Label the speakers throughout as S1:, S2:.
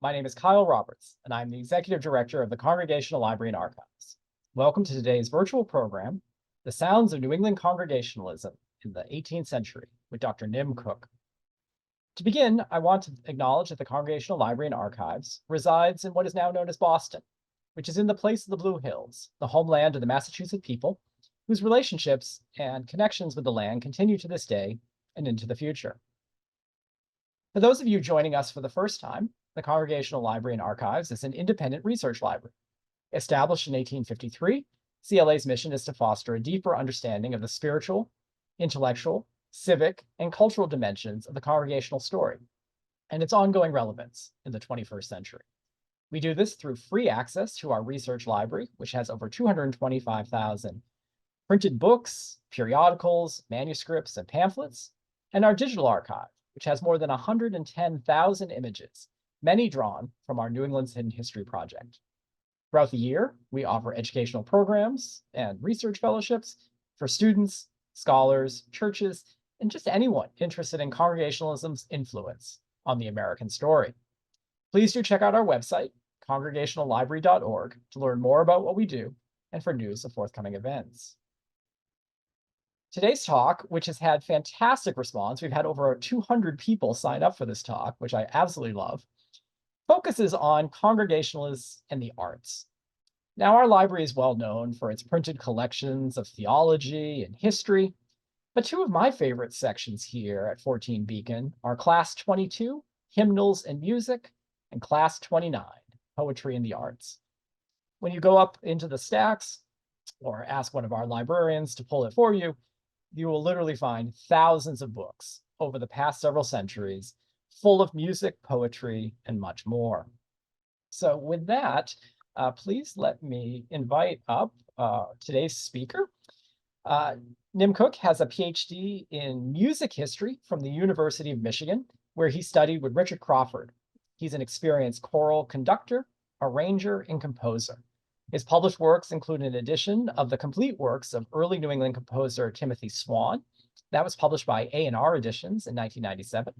S1: My name is Kyle Roberts, and I'm the Executive Director of the Congregational Library and Archives. Welcome to today's virtual program, The Sounds of New England Congregationalism in the 18th Century with Dr. Nim Cook. To begin, I want to acknowledge that the Congregational Library and Archives resides in what is now known as Boston, which is in the place of the Blue Hills, the homeland of the Massachusetts people, whose relationships and connections with the land continue to this day and into the future. For those of you joining us for the first time, the Congregational Library and Archives is an independent research library. Established in 1853, CLA's mission is to foster a deeper understanding of the spiritual, intellectual, civic, and cultural dimensions of the congregational story and its ongoing relevance in the 21st century. We do this through free access to our research library, which has over 225,000 printed books, periodicals, manuscripts, and pamphlets, and our digital archive, which has more than 110,000 images, many drawn from our New England's Hidden History project. Throughout the year, we offer educational programs and research fellowships for students, scholars, churches, and just anyone interested in Congregationalism's influence on the American story. Please do check out our website, congregationallibrary.org, to learn more about what we do and for news of forthcoming events. Today's talk, which has had fantastic response, we've had over 200 people sign up for this talk, which I absolutely love, focuses on Congregationalists and the arts. Now, our library is well known for its printed collections of theology and history, but two of my favorite sections here at 14 Beacon are Class 22, Hymnals and Music, and Class 29, Poetry and the Arts. When you go up into the stacks or ask one of our librarians to pull it for you, you will literally find thousands of books over the past several centuries full of music, poetry, and much more. So with that, please let me invite up today's speaker. Nim Cook has a PhD in music history from the University of Michigan, where he studied with Richard Crawford. He's an experienced choral conductor, arranger, and composer. His published works include an edition of the complete works of early New England composer Timothy Swan. That was published by A&R Editions in 1997.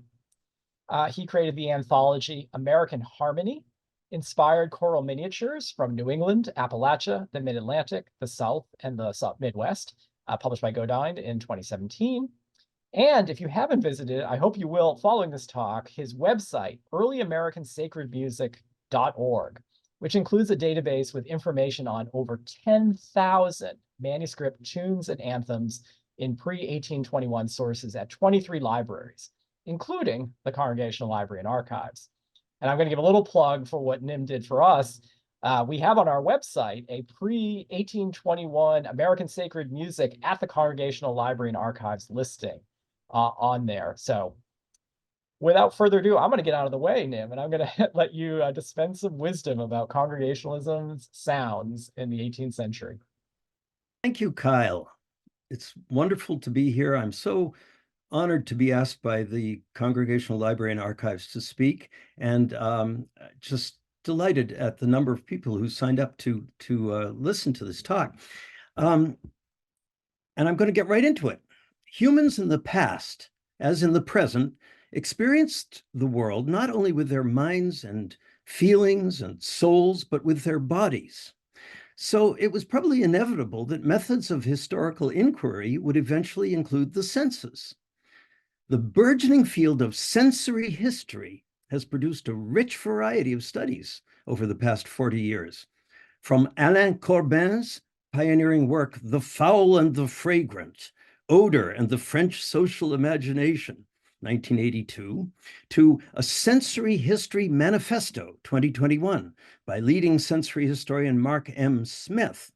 S1: He created the anthology American Harmony, inspired choral miniatures from New England, Appalachia, the Mid-Atlantic, the South, and the Midwest, published by Godin in 2017. And if you haven't visited, I hope you will, following this talk, his website, earlyamericансacredmusic.org, which includes a database with information on over 10,000 manuscript tunes and anthems in pre-1821 sources at 23 libraries, including the Congregational Library and Archives. And I'm going to give a little plug for what Nim did for us. We have on our website a pre-1821 American Sacred Music at the Congregational Library and Archives listing on there. So without further ado, I'm going to get out of the way, Nim, and I'm going to let you dispense some wisdom about Congregationalism's sounds in the 18th century.
S2: Thank you, Kyle. It's wonderful to be here. I'm so honored to be asked by the Congregational Library and Archives to speak, and just delighted at the number of people who signed up to listen to this talk. And I'm going to get right into it. Humans in the past, as in the present, experienced the world not only with their minds and feelings and souls, but with their bodies. So it was probably inevitable that methods of historical inquiry would eventually include the senses. The burgeoning field of sensory history has produced a rich variety of studies over the past 40 years. From Alain Corbin's pioneering work, The Foul and the Fragrant, Odor and the French Social Imagination, 1982, to A Sensory History Manifesto, 2021, by leading sensory historian Mark M. Smith.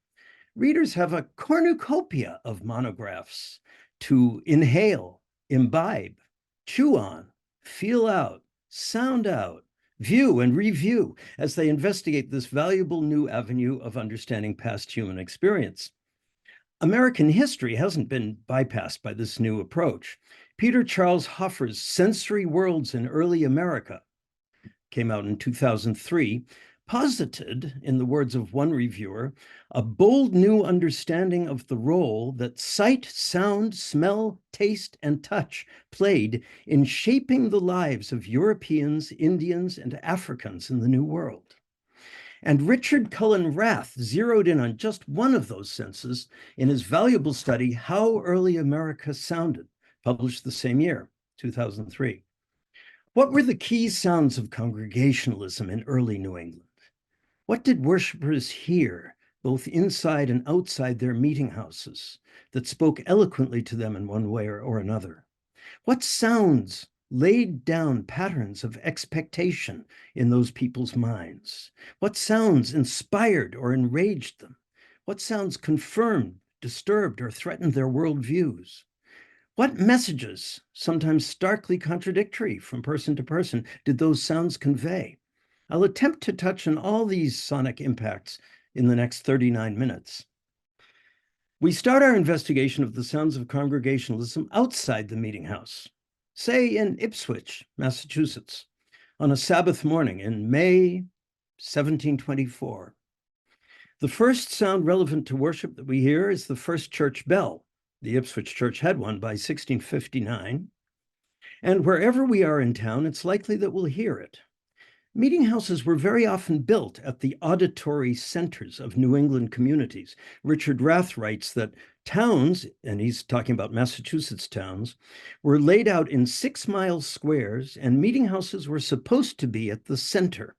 S2: Readers have a cornucopia of monographs to inhale, imbibe, chew on, feel out, sound out, view and review as they investigate this valuable new avenue of understanding past human experience. American history hasn't been bypassed by this new approach. Peter Charles Hoffer's Sensory Worlds in Early America came out in 2003, posited, in the words of one reviewer, a bold new understanding of the role that sight, sound, smell, taste, and touch played in shaping the lives of Europeans, Indians, and Africans in the New World. And Richard Cullen Rath zeroed in on just one of those senses in his valuable study, How Early America Sounded, published the same year, 2003. What were the key sounds of Congregationalism in early New England? What did worshipers hear, both inside and outside their meeting houses, that spoke eloquently to them in one way or another? What sounds laid down patterns of expectation in those people's minds? What sounds inspired or enraged them? What sounds confirmed, disturbed, or threatened their worldviews? What messages, sometimes starkly contradictory from person to person, did those sounds convey? I'll attempt to touch on all these sonic impacts in the next 39 minutes. We start our investigation of the sounds of Congregationalism outside the meeting house, say in Ipswich, Massachusetts, on a Sabbath morning in May 1724. The first sound relevant to worship that we hear is the first church bell. The Ipswich church had one by 1659. And wherever we are in town, it's likely that we'll hear it. Meeting houses were very often built at the auditory centers of New England communities. Richard Rath writes that towns, and he's talking about Massachusetts towns, were laid out in 6-mile squares, and meeting houses were supposed to be at the center.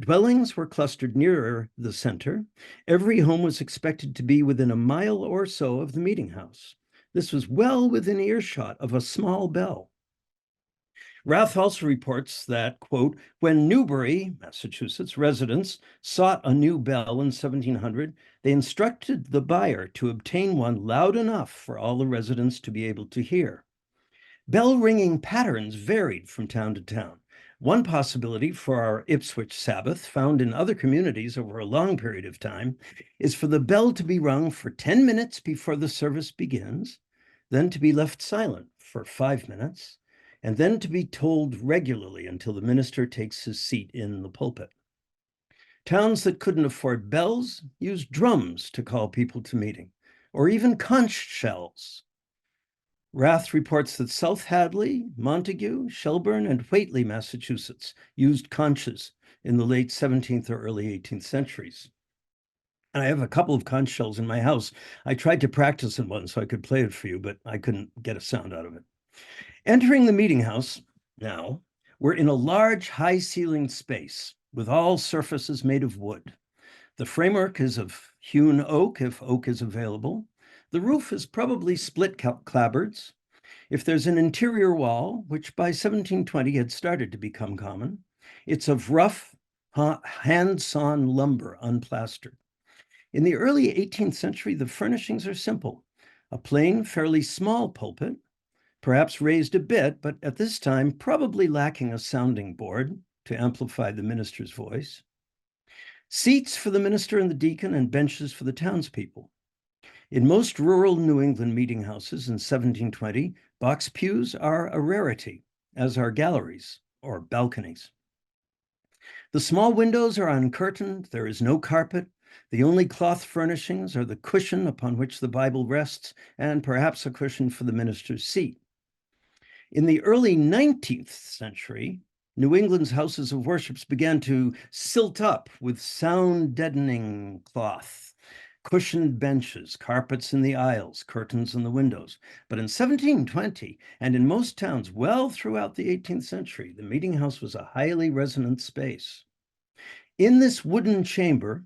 S2: Dwellings were clustered nearer the center. Every home was expected to be within a mile or so of the meeting house. This was well within earshot of a small bell. Rath also reports that, quote, when Newbury, Massachusetts, residents sought a new bell in 1700, they instructed the buyer to obtain one loud enough for all the residents to be able to hear. Bell ringing patterns varied from town to town. One possibility for our Ipswich Sabbath, found in other communities over a long period of time, is for the bell to be rung for 10 minutes before the service begins, then to be left silent for 5 minutes, and then to be tolled regularly until the minister takes his seat in the pulpit. Towns that couldn't afford bells used drums to call people to meeting, or even conch shells. Rath reports that South Hadley, Montague, Shelburne, and Whately, Massachusetts, used conches in the late 17th or early 18th centuries. And I have a couple of conch shells in my house. I tried to practice in one so I could play it for you, but I couldn't get a sound out of it. Entering the meeting house now, we're in a large, high-ceilinged space with all surfaces made of wood. The framework is of hewn oak, if oak is available. The roof is probably split clapboards. If there's an interior wall, which by 1720 had started to become common, it's of rough, hand-sawn lumber, unplastered. In the early 18th century, the furnishings are simple. A plain, fairly small pulpit, perhaps raised a bit, but at this time probably lacking a sounding board to amplify the minister's voice. Seats for the minister and the deacon, and benches for the townspeople. In most rural New England meeting houses in 1720, box pews are a rarity, as are galleries or balconies. The small windows are uncurtained. There is no carpet. The only cloth furnishings are the cushion upon which the Bible rests, and perhaps a cushion for the minister's seat. In the early 19th century, New England's houses of worship began to silt up with sound-deadening cloth, cushioned benches, carpets in the aisles, curtains in the windows. But in 1720, and in most towns well throughout the 18th century, the meeting house was a highly resonant space. In this wooden chamber,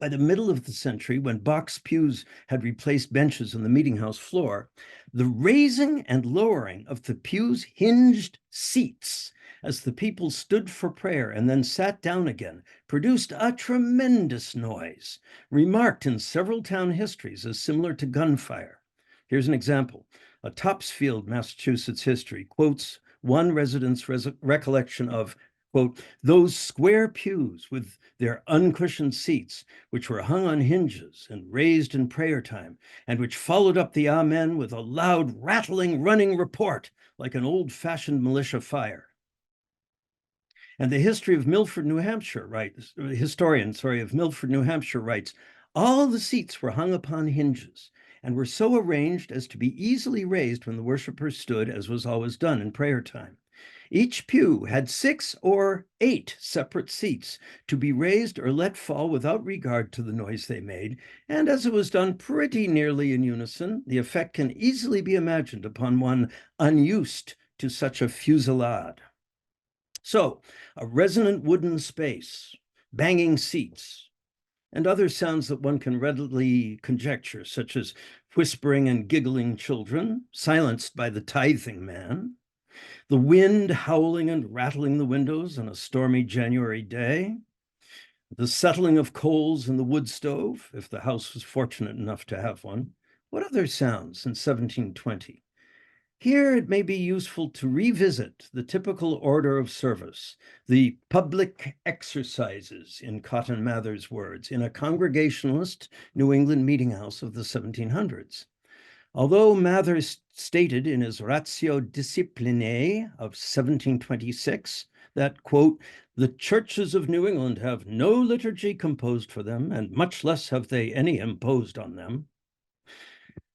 S2: by the middle of the century, when box pews had replaced benches on the meeting house floor, the raising and lowering of the pews' hinged seats as the people stood for prayer and then sat down again produced a tremendous noise, remarked in several town histories as similar to gunfire. Here's an example. A Topsfield, Massachusetts history quotes one resident's recollection of, quote, those square pews with their uncushioned seats, which were hung on hinges and raised in prayer time, and which followed up the amen with a loud, rattling, running report like an old-fashioned militia fire. And the history of Milford, New Hampshire, historian of Milford, New Hampshire writes, all the seats were hung upon hinges and were so arranged as to be easily raised when the worshippers stood, as was always done in prayer time. Each pew had 6 or 8 separate seats to be raised or let fall without regard to the noise they made, and as it was done pretty nearly in unison, the effect can easily be imagined upon one unused to such a fusillade. So, a resonant wooden space, banging seats, and other sounds that one can readily conjecture, such as whispering and giggling children, silenced by the tithing man, the wind howling and rattling the windows on a stormy January day, the settling of coals in the wood stove, if the house was fortunate enough to have one. What other sounds in 1720? Here it may be useful to revisit the typical order of service, the public exercises, in Cotton Mather's words, in a Congregationalist New England meeting house of the 1700s. Although Mather stated in his Ratio Disciplinae of 1726 that, quote, the churches of New England have no liturgy composed for them, and much less have they any imposed on them,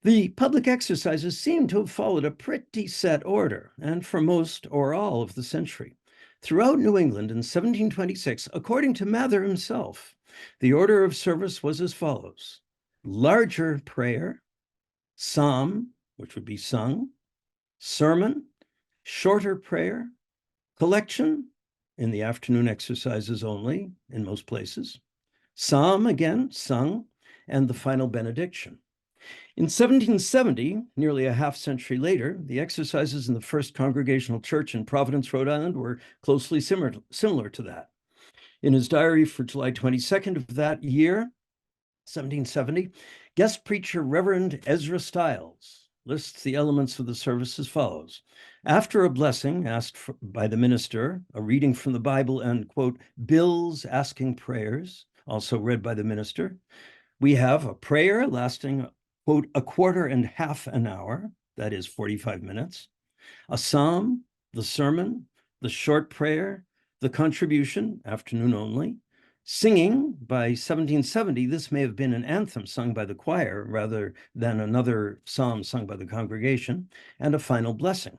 S2: the public exercises seem to have followed a pretty set order, and for most or all of the century. Throughout New England in 1726, according to Mather himself, the order of service was as follows: larger prayer, psalm, which would be sung, sermon, shorter prayer, collection, in the afternoon exercises only, in most places, psalm again, sung, and the final benediction. In 1770, nearly a half century later, the exercises in the First Congregational Church in Providence, Rhode Island were closely similar to that. In his diary for July 22nd of that year, 1770, guest preacher Reverend Ezra Stiles lists the elements of the service as follows. After a blessing asked by the minister, a reading from the Bible, and, quote, bills asking prayers, also read by the minister, we have a prayer lasting, quote, a quarter and half an hour, that is 45 minutes, a psalm, the sermon, the short prayer, the contribution, afternoon only, singing. By 1770, this may have been an anthem sung by the choir rather than another psalm sung by the congregation, and a final blessing.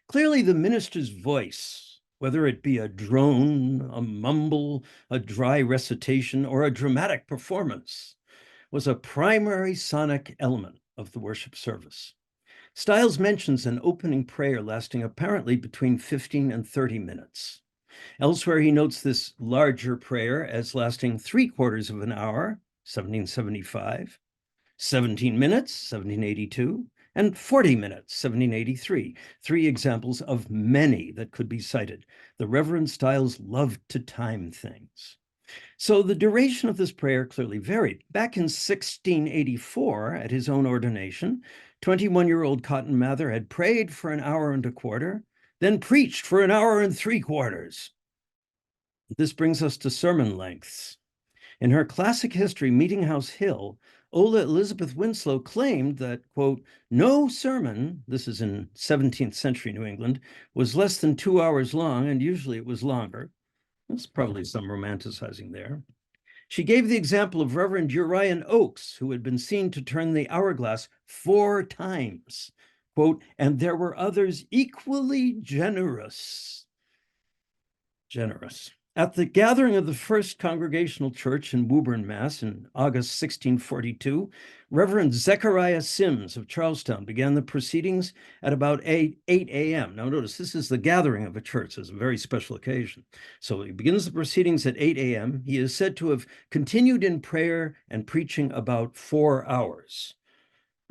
S2: Clearly, the minister's voice, whether it be a drone, a mumble, a dry recitation, or a dramatic performance, was a primary sonic element of the worship service. Stiles mentions an opening prayer lasting apparently between 15 and 30 minutes. Elsewhere, he notes this larger prayer as lasting 3/4 of an hour, 1775, 17 minutes, 1782, and 40 minutes, 1783, 3 examples of many that could be cited. The Reverend Stiles loved to time things. So the duration of this prayer clearly varied. Back in 1684, at his own ordination, 21-year-old Cotton Mather had prayed for an hour and a quarter, then preached for an hour and 3/4. This brings us to sermon lengths. In her classic history, Meetinghouse Hill, Ola Elizabeth Winslow claimed that, quote, no sermon, this is in 17th century New England, was less than 2 hours long, and usually it was longer. There's probably some romanticizing there. She gave the example of Reverend Uriah Oakes, who had been seen to turn the hourglass 4 times, quote, and there were others equally generous. At the gathering of the First Congregational Church in Woburn, Mass. In August 1642, Reverend Zechariah Sims of Charlestown began the proceedings at about 8 a.m. Now notice, this is the gathering of a church. It's a very special occasion. So he begins the proceedings at 8 a.m. He is said to have continued in prayer and preaching about 4 hours.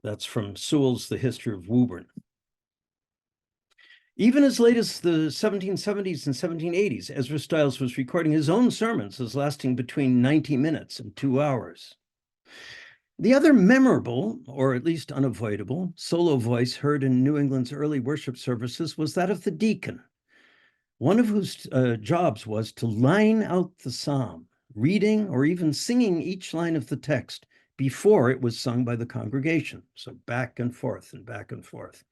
S2: That's from Sewell's The History of Woburn. Even as late as the 1770s and 1780s, Ezra Stiles was recording his own sermons as lasting between 90 minutes and 2 hours. The other memorable, or at least unavoidable, solo voice heard in New England's early worship services was that of the deacon, one of whose jobs was to line out the psalm, reading or even singing each line of the text before it was sung by the congregation. So back and forth and back and forth.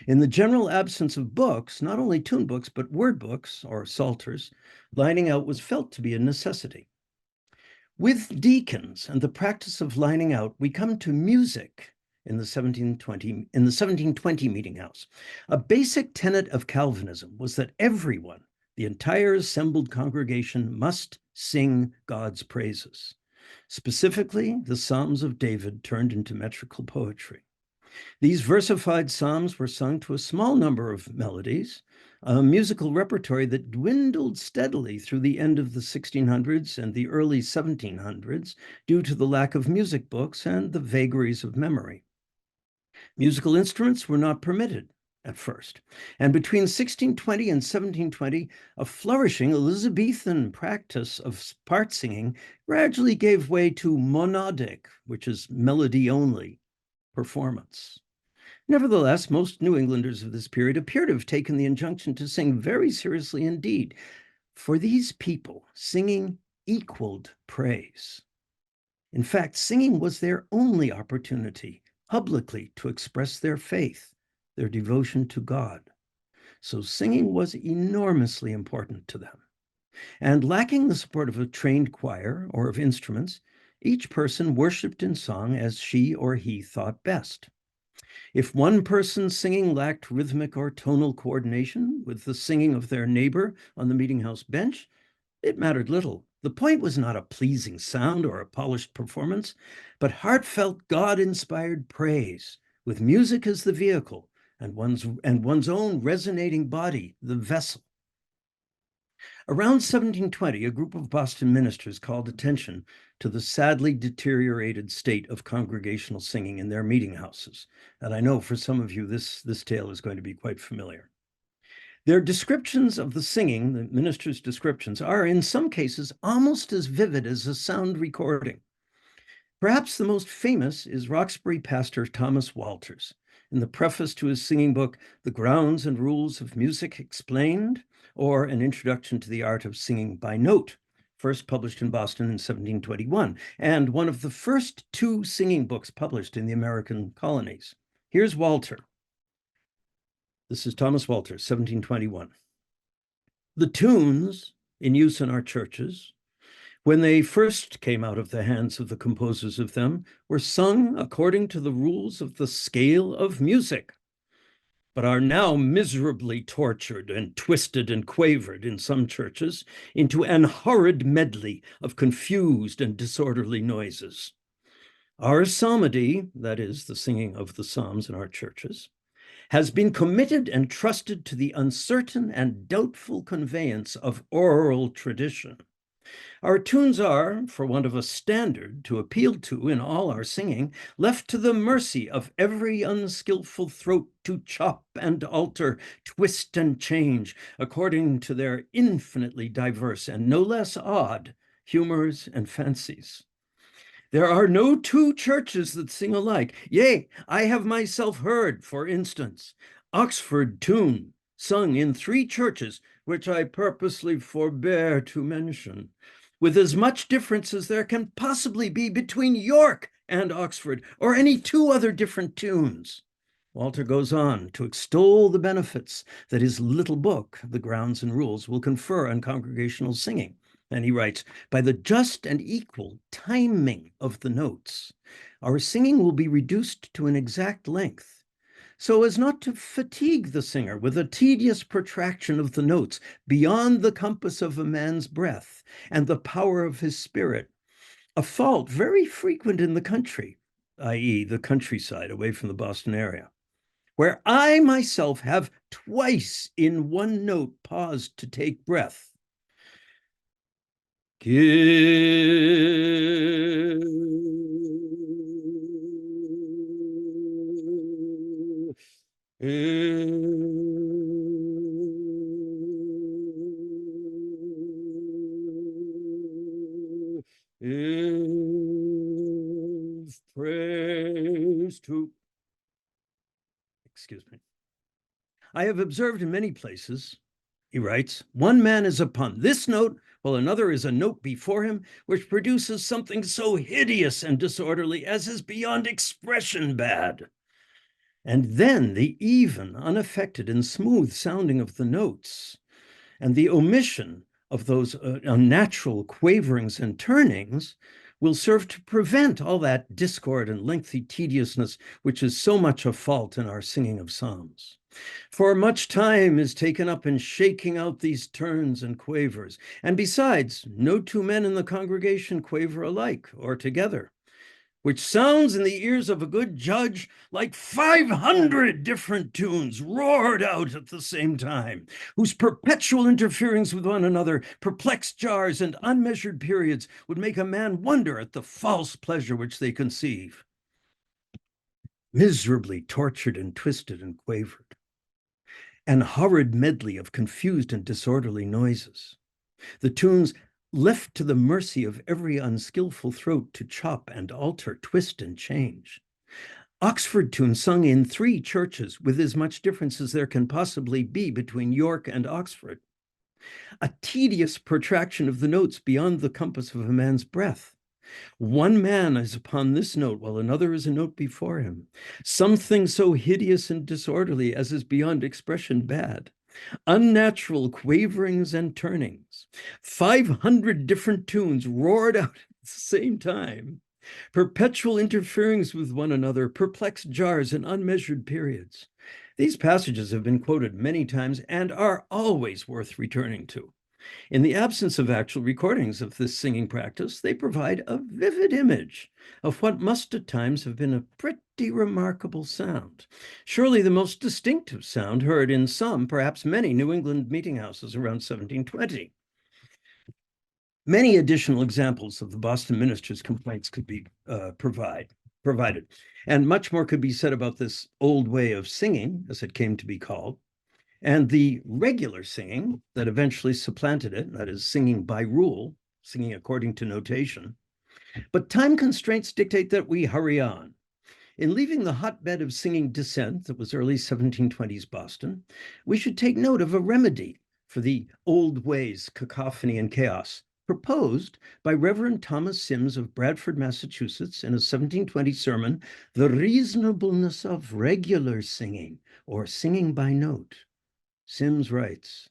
S2: In the general absence of books, not only tune books, but word books or psalters, lining out was felt to be a necessity. With deacons and the practice of lining out, we come to music in the 1720 Meetinghouse. A basic tenet of Calvinism was that everyone, the entire assembled congregation, must sing God's praises. Specifically, the Psalms of David turned into metrical poetry. These versified psalms were sung to a small number of melodies, a musical repertory that dwindled steadily through the end of the 1600s and the early 1700s due to the lack of music books and the vagaries of memory. Musical instruments were not permitted at first, and between 1620 and 1720, a flourishing Elizabethan practice of part singing gradually gave way to monodic, which is melody only, performance. Nevertheless, most New Englanders of this period appear to have taken the injunction to sing very seriously indeed. For these people, singing equaled praise. In fact, singing was their only opportunity publicly to express their faith, their devotion to God. So singing was enormously important to them. And lacking the support of a trained choir or of instruments, each person worshiped in song as she or he thought best. If one person's singing lacked rhythmic or tonal coordination with the singing of their neighbor on the Meetinghouse bench, it mattered little. The point was not a pleasing sound or a polished performance, but heartfelt God-inspired praise, with music as the vehicle and one's own resonating body, the vessel. Around 1720, a group of Boston ministers called attention to the sadly deteriorated state of congregational singing in their meeting houses. And I know for some of you, this tale is going to be quite familiar. Their descriptions of the singing, the ministers' descriptions, are in some cases almost as vivid as a sound recording. Perhaps the most famous is Roxbury pastor Thomas Walters. In the preface to his singing book, The Grounds and Rules of Music Explained, or An Introduction to the Art of Singing by Note, first published in Boston in 1721, and one of the first two singing books published in the American colonies. Here's Walter. This is Thomas Walter, 1721. The tunes in use in our churches, when they first came out of the hands of the composers of them, were sung according to the rules of the scale of music, but are now miserably tortured and twisted and quavered in some churches into an horrid medley of confused and disorderly noises. Our psalmody, that is, the singing of the psalms in our churches, has been committed and trusted to the uncertain and doubtful conveyance of oral tradition. Our tunes are, for want of a standard to appeal to in all our singing, left to the mercy of every unskillful throat to chop and alter, twist and change, according to their infinitely diverse and no less odd humors and fancies. There are no two churches that sing alike. Yea, I have myself heard, for instance, Oxford tune sung in 3 churches, which I purposely forbear to mention, with as much difference as there can possibly be between York and Oxford, or any 2 other different tunes. Walter goes on to extol the benefits that his little book, The Grounds and Rules, will confer on congregational singing. And he writes, by the just and equal timing of the notes, our singing will be reduced to an exact length, so as not to fatigue the singer with a tedious protraction of the notes beyond the compass of a man's breath and the power of his spirit, a fault very frequent in the country, i.e., the countryside away from the Boston area, where I myself have twice in one note paused to take breath. Give praise to, excuse me. I have observed in many places, he writes, one man is upon this note while another is a note before him which produces something so hideous and disorderly as is beyond expression bad. And then the even, unaffected, and smooth sounding of the notes, and the omission of those unnatural quaverings and turnings will serve to prevent all that discord and lengthy tediousness which is so much a fault in our singing of psalms. For much time is taken up in shaking out these turns and quavers, and besides, no two men in the congregation quaver alike or together, which sounds in the ears of a good judge like 500 different tunes roared out at the same time, whose perpetual interferings with one another, perplexed jars, and unmeasured periods would make a man wonder at the false pleasure which they conceive. Miserably tortured and twisted and quavered, an horrid medley of confused and disorderly noises. The tunes left to the mercy of every unskillful throat to chop and alter, twist and change. Oxford tunes sung in 3 churches with as much difference as there can possibly be between York and Oxford. A tedious protraction of the notes beyond the compass of a man's breath. One man is upon this note while another is a note before him. Something so hideous and disorderly as is beyond expression bad. Unnatural quaverings and turnings. 500 different tunes roared out at the same time. Perpetual interferings with one another, perplexed jars and unmeasured periods. These passages have been quoted many times and are always worth returning to. In the absence of actual recordings of this singing practice, they provide a vivid image of what must at times have been a pretty remarkable sound. Surely the most distinctive sound heard in some, perhaps many, New England meeting houses around 1720. Many additional examples of the Boston ministers' complaints could be provided, and much more could be said about this old way of singing, as it came to be called, and the regular singing that eventually supplanted it, that is, singing by rule, singing according to notation. But time constraints dictate that we hurry on. In leaving the hotbed of singing dissent that was early 1720s Boston, we should take note of a remedy for the old ways, cacophony, and chaos, proposed by Reverend Thomas Sims of Bradford, Massachusetts, in a 1720 sermon, The Reasonableness of Regular Singing, or Singing by Note. Sims writes,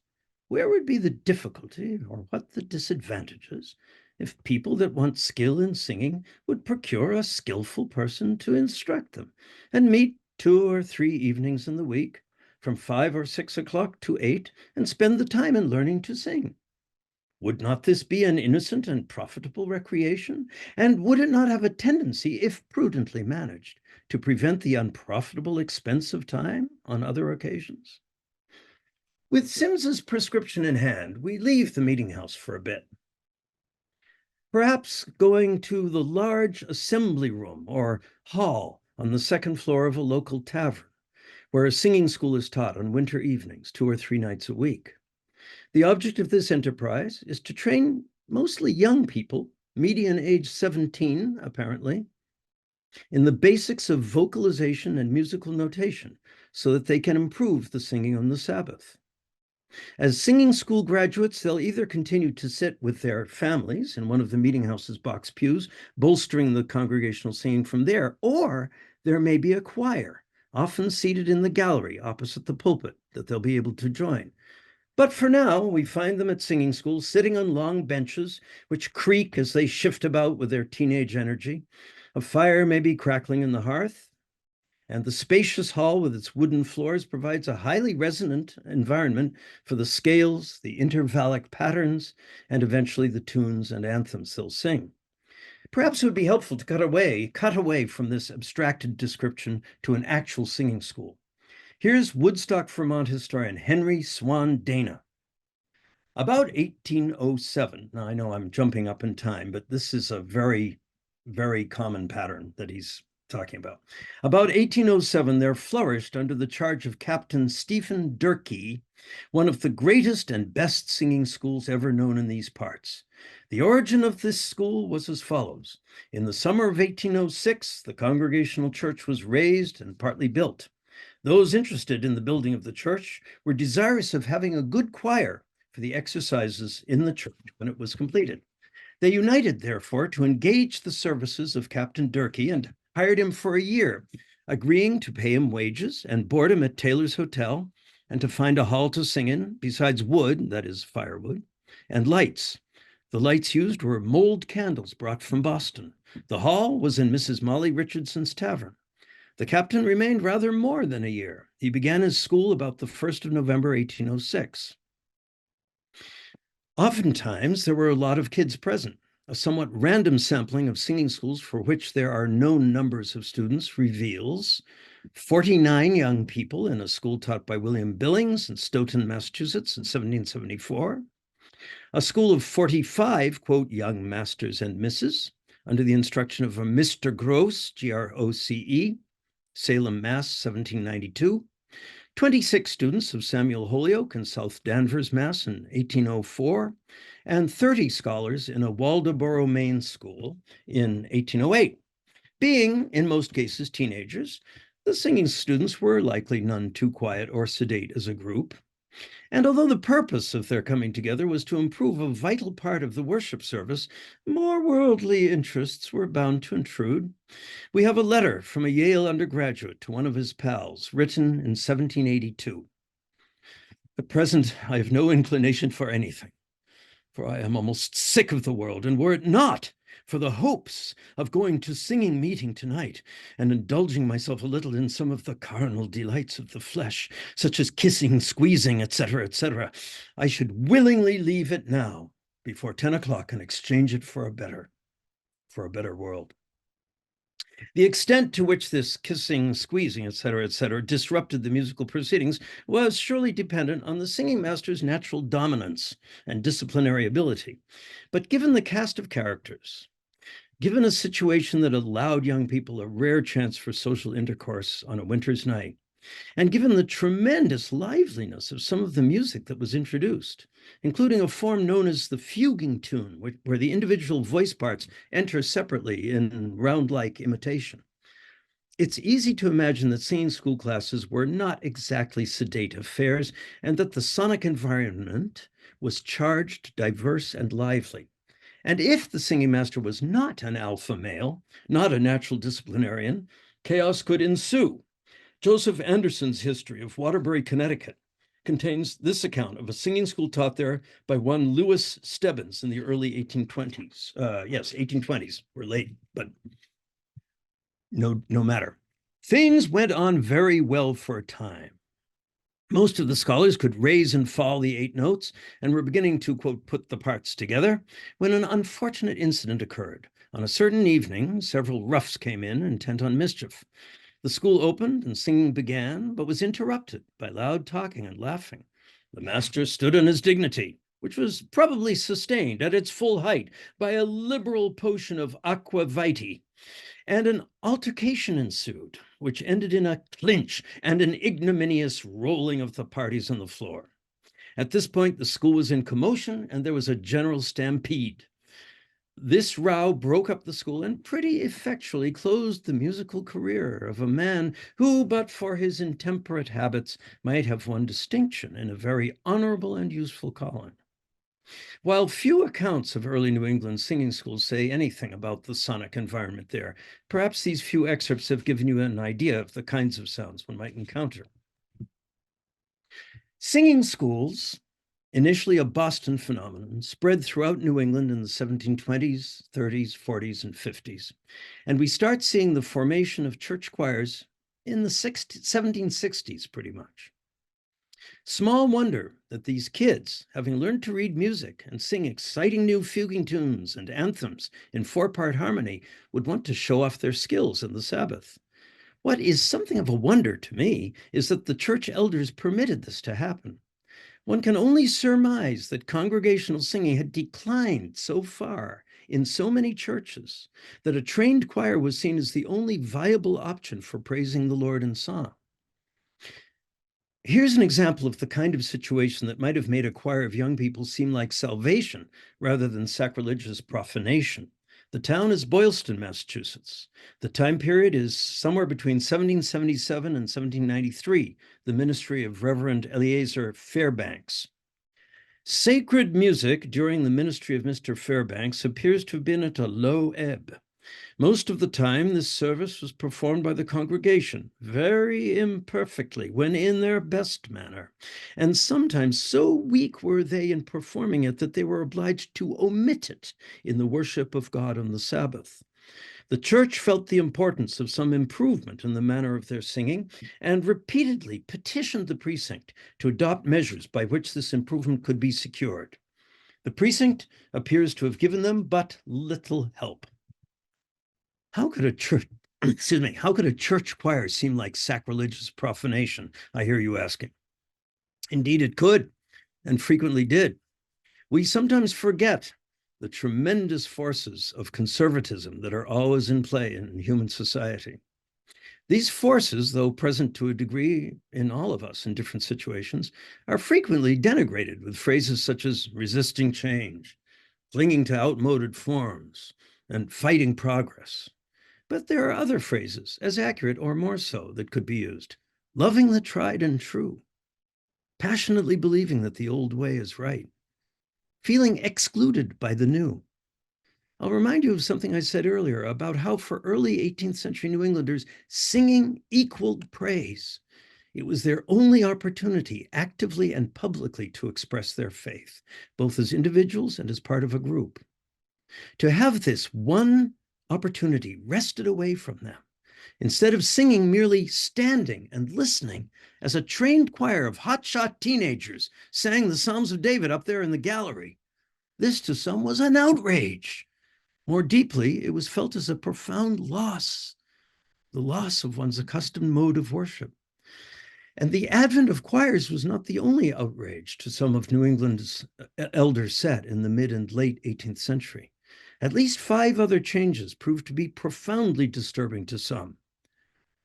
S2: where would be the difficulty, or what the disadvantages, if people that want skill in singing would procure a skillful person to instruct them, and meet 2 or 3 evenings in the week, from 5 or 6 o'clock to 8, and spend the time in learning to sing? Would not this be an innocent and profitable recreation? And would it not have a tendency, if prudently managed, to prevent the unprofitable expense of time on other occasions? With Sims's prescription in hand, we leave the meeting house for a bit. Perhaps going to the large assembly room or hall on the 2nd floor of a local tavern, where a singing school is taught on winter evenings, 2 or 3 nights a week. The object of this enterprise is to train mostly young people, median age 17, apparently, in the basics of vocalization and musical notation, so that they can improve the singing on the Sabbath. As singing school graduates, they'll either continue to sit with their families in one of the meeting house's box pews, bolstering the congregational singing from there, or there may be a choir, often seated in the gallery opposite the pulpit, that they'll be able to join. But for now, we find them at singing school, sitting on long benches, which creak as they shift about with their teenage energy. A fire may be crackling in the hearth, and the spacious hall with its wooden floors provides a highly resonant environment for the scales, the intervallic patterns, and eventually the tunes and anthems they'll sing. Perhaps it would be helpful to cut away from this abstracted description to an actual singing school. Here's Woodstock, Vermont historian Henry Swan Dana. About 1807, now I know I'm jumping up in time, but this is a very, very common pattern that he's talking about. About 1807, there flourished under the charge of Captain Stephen Durkee, one of the greatest and best singing schools ever known in these parts. The origin of this school was as follows. In the summer of 1806, the Congregational church was raised and partly built. Those interested in the building of the church were desirous of having a good choir for the exercises in the church when it was completed. They united, therefore, to engage the services of Captain Durkee and hired him for a year, agreeing to pay him wages and board him at Taylor's Hotel and to find a hall to sing in, besides wood, that is firewood, and lights. The lights used were mold candles brought from Boston. The hall was in Mrs. Molly Richardson's tavern. The captain remained rather more than a year. He began his school about the 1st of November, 1806. Oftentimes, there were a lot of kids present. A somewhat random sampling of singing schools for which there are known numbers of students reveals 49 young people in a school taught by William Billings in Stoughton, Massachusetts in 1774, a school of 45, quote, young masters and misses, under the instruction of a Mr. Groce, Groce, Salem, Mass, 1792, 26 students of Samuel Holyoke in South Danvers, Mass. In 1804, and 30 scholars in a Waldoboro, Maine school in 1808. Being, in most cases, teenagers, the singing students were likely none too quiet or sedate as a group. And although the purpose of their coming together was to improve a vital part of the worship service, more worldly interests were bound to intrude. We have a letter from a Yale undergraduate to one of his pals, written in 1782. At present, I have no inclination for anything, for I am almost sick of the world, and were it not for the hopes of going to singing meeting tonight and indulging myself a little in some of the carnal delights of the flesh, such as kissing, squeezing, etc., I should willingly leave it now before 10 o'clock and exchange it for a better world. The extent to which this kissing, squeezing, etc., disrupted the musical proceedings was surely dependent on the singing master's natural dominance and disciplinary ability. But given the cast of characters, given a situation that allowed young people a rare chance for social intercourse on a winter's night, and given the tremendous liveliness of some of the music that was introduced, including a form known as the fuging tune, where the individual voice parts enter separately in round-like imitation, it's easy to imagine that singing school classes were not exactly sedate affairs, and that the sonic environment was charged, diverse, and lively. And if the singing master was not an alpha male, not a natural disciplinarian, chaos could ensue. Joseph Anderson's History of Waterbury, Connecticut, contains this account of a singing school taught there by one Louis Stebbins in the early 1820s. Yes, 1820s. We're late, but no matter. Things went on very well for a time. Most of the scholars could raise and fall the 8 notes and were beginning to, quote, put the parts together when an unfortunate incident occurred. On a certain evening, several roughs came in intent on mischief. The school opened and singing began, but was interrupted by loud talking and laughing. The master stood on his dignity, which was probably sustained at its full height by a liberal potion of aqua vitae, and an altercation ensued, which ended in a clinch and an ignominious rolling of the parties on the floor. At this point, the school was in commotion, and there was a general stampede. This row broke up the school and pretty effectually closed the musical career of a man who, but for his intemperate habits, might have won distinction in a very honorable and useful calling. While few accounts of early New England singing schools say anything about the sonic environment there, perhaps these few excerpts have given you an idea of the kinds of sounds one might encounter. Singing schools, initially a Boston phenomenon, spread throughout New England in the 1720s, 30s, 40s, and 50s. And we start seeing the formation of church choirs in the 1760s, pretty much. Small wonder that these kids, having learned to read music and sing exciting new fuging tunes and anthems in 4-part harmony, would want to show off their skills on the Sabbath. What is something of a wonder to me is that the church elders permitted this to happen. One can only surmise that congregational singing had declined so far in so many churches that a trained choir was seen as the only viable option for praising the Lord in song. Here's an example of the kind of situation that might have made a choir of young people seem like salvation rather than sacrilegious profanation. The town is Boylston, Massachusetts. The time period is somewhere between 1777 and 1793, the ministry of Reverend Eleazar Fairbanks. Sacred music during the ministry of Mr. Fairbanks appears to have been at a low ebb. Most of the time, this service was performed by the congregation, very imperfectly, when in their best manner, and sometimes so weak were they in performing it that they were obliged to omit it in the worship of God on the Sabbath. The church felt the importance of some improvement in the manner of their singing and repeatedly petitioned the precinct to adopt measures by which this improvement could be secured. The precinct appears to have given them but little help. How could a church, how could a church choir seem like sacrilegious profanation? I hear you asking. Indeed, it could, and frequently did. We sometimes forget the tremendous forces of conservatism that are always in play in human society. These forces, though present to a degree in all of us in different situations, are frequently denigrated with phrases such as resisting change, clinging to outmoded forms, and fighting progress. But there are other phrases, as accurate or more so, that could be used. Loving the tried and true, passionately believing that the old way is right, feeling excluded by the new. I'll remind you of something I said earlier about how for early 18th century New Englanders, singing equaled praise. It was their only opportunity actively and publicly to express their faith, both as individuals and as part of a group. To have this one opportunity wrested away from them, instead of singing, merely standing and listening as a trained choir of hotshot teenagers sang the Psalms of David up there in the gallery. This to some was an outrage. More deeply, it was felt as a profound loss, the loss of one's accustomed mode of worship. And the advent of choirs was not the only outrage to some of New England's elder set in the mid and late 18th century. At least 5 other changes proved to be profoundly disturbing to some.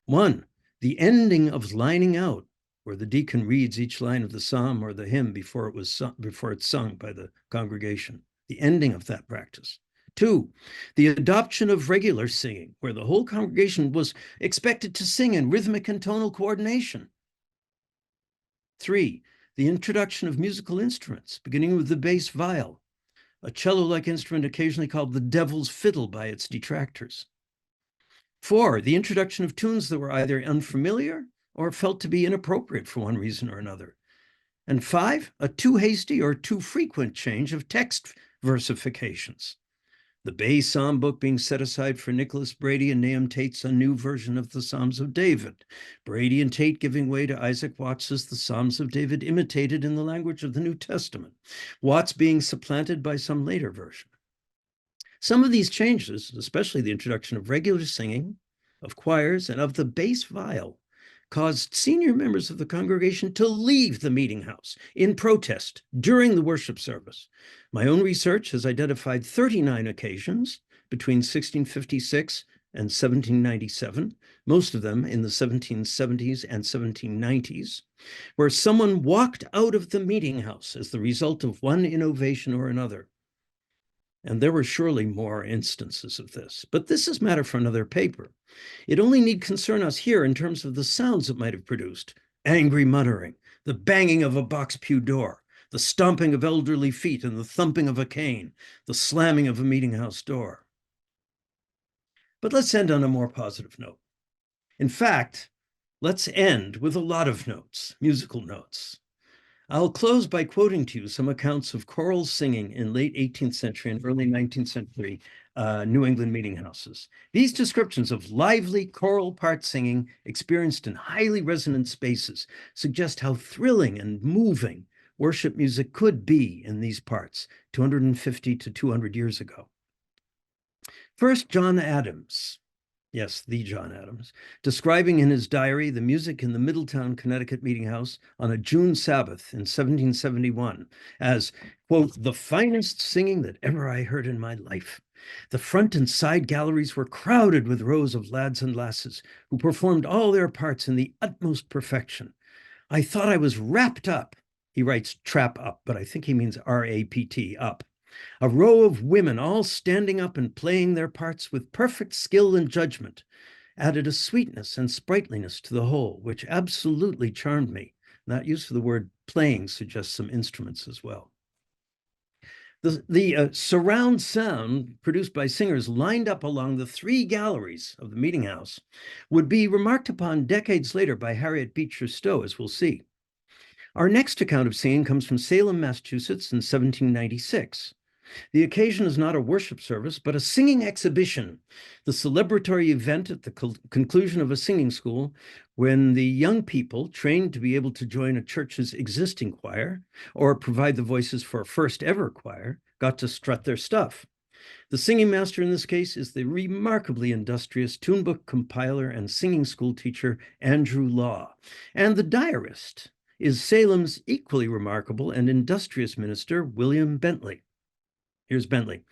S2: 1, the ending of lining out, where the deacon reads each line of the psalm or the hymn before it's sung by the congregation, the ending of that practice. 2, the adoption of regular singing, where the whole congregation was expected to sing in rhythmic and tonal coordination. 3, the introduction of musical instruments, beginning with the bass viol, a cello-like instrument occasionally called the devil's fiddle by its detractors. 4, the introduction of tunes that were either unfamiliar or felt to be inappropriate for one reason or another. And 5, a too hasty or too frequent change of text versifications. The Bay Psalm book being set aside for Nicholas Brady and Nahum Tate's a new version of the Psalms of David. Brady and Tate giving way to Isaac Watts's The Psalms of David imitated in the language of the New Testament, Watts being supplanted by some later version. Some of these changes, especially the introduction of regular singing, of choirs, and of the bass viol, caused senior members of the congregation to leave the meeting house in protest during the worship service. My own research has identified 39 occasions between 1656 and 1797, most of them in the 1770s and 1790s, where someone walked out of the meeting house as the result of one innovation or another. And there were surely more instances of this, but this is matter for another paper. It only need concern us here in terms of the sounds it might have produced: angry muttering, the banging of a box pew door, the stomping of elderly feet and the thumping of a cane, the slamming of a meeting house door. But let's end on a more positive note. In fact, let's end with a lot of notes, musical notes. I'll close by quoting to you some accounts of choral singing in late 18th century and early 19th century New England meeting houses. These descriptions of lively choral part singing experienced in highly resonant spaces suggest how thrilling and moving worship music could be in these parts 250 to 200 years ago. First, John Adams. Yes, the John Adams, describing in his diary the music in the Middletown, Connecticut meeting house on a June Sabbath in 1771 as, quote, the finest singing that ever I heard in my life. The front and side galleries were crowded with rows of lads and lasses who performed all their parts in the utmost perfection. I thought I was wrapped up. He writes trap up, but I think he means R-A-P-T, up. A row of women all standing up and playing their parts with perfect skill and judgment added a sweetness and sprightliness to the whole, which absolutely charmed me. That use of the word playing suggests some instruments as well. The surround sound produced by singers lined up along the 3 galleries of the Meetinghouse would be remarked upon decades later by Harriet Beecher Stowe, as we'll see. Our next account of singing comes from Salem, Massachusetts in 1796. The occasion is not a worship service, but a singing exhibition, the celebratory event at the conclusion of a singing school when the young people, trained to be able to join a church's existing choir or provide the voices for a first ever choir, got to strut their stuff. The singing master in this case is the remarkably industrious tune book compiler and singing school teacher Andrew Law, and the diarist is Salem's equally remarkable and industrious minister, William Bentley. Here's Bentley.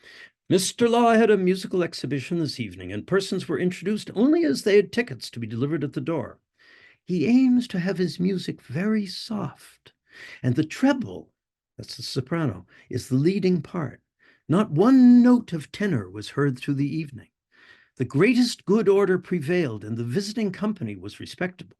S2: Mr. Law had a musical exhibition this evening, and persons were introduced only as they had tickets to be delivered at the door. He aims to have his music very soft, and the treble, that's the soprano, is the leading part. Not one note of tenor was heard through the evening. The greatest good order prevailed, and the visiting company was respectable.